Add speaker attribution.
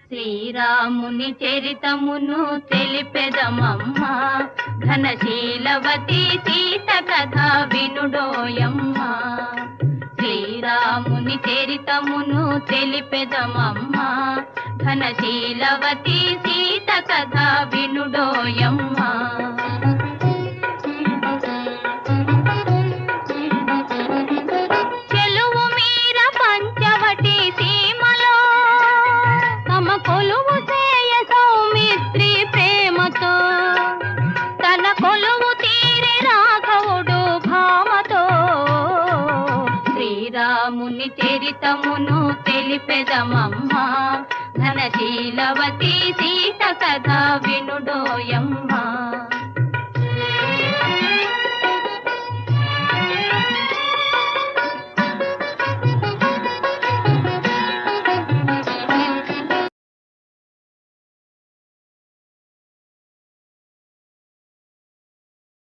Speaker 1: శ్రీరాముని చరితమును తెలిపెదమమ్మా, ఘనశీలవతి సీత కథ వినుడోయమ్మా. శ్రీరాముని చరితమును తెలిపెదమమ్మా, ఘనశీలవతి సీత కథ వినుడోయమ్మా. చెలువు మీర పంచవటి సీమలో తమ కొలువు చేయ సౌమిత్రి ప్రేమతో, తన కొలువు తీరి రాఘవుడు భామతో. శ్రీరాముని చరితమును తెలిపెదమమ్మా, ఘనశీలవతి సీత కథ వినుడోయమ్మా.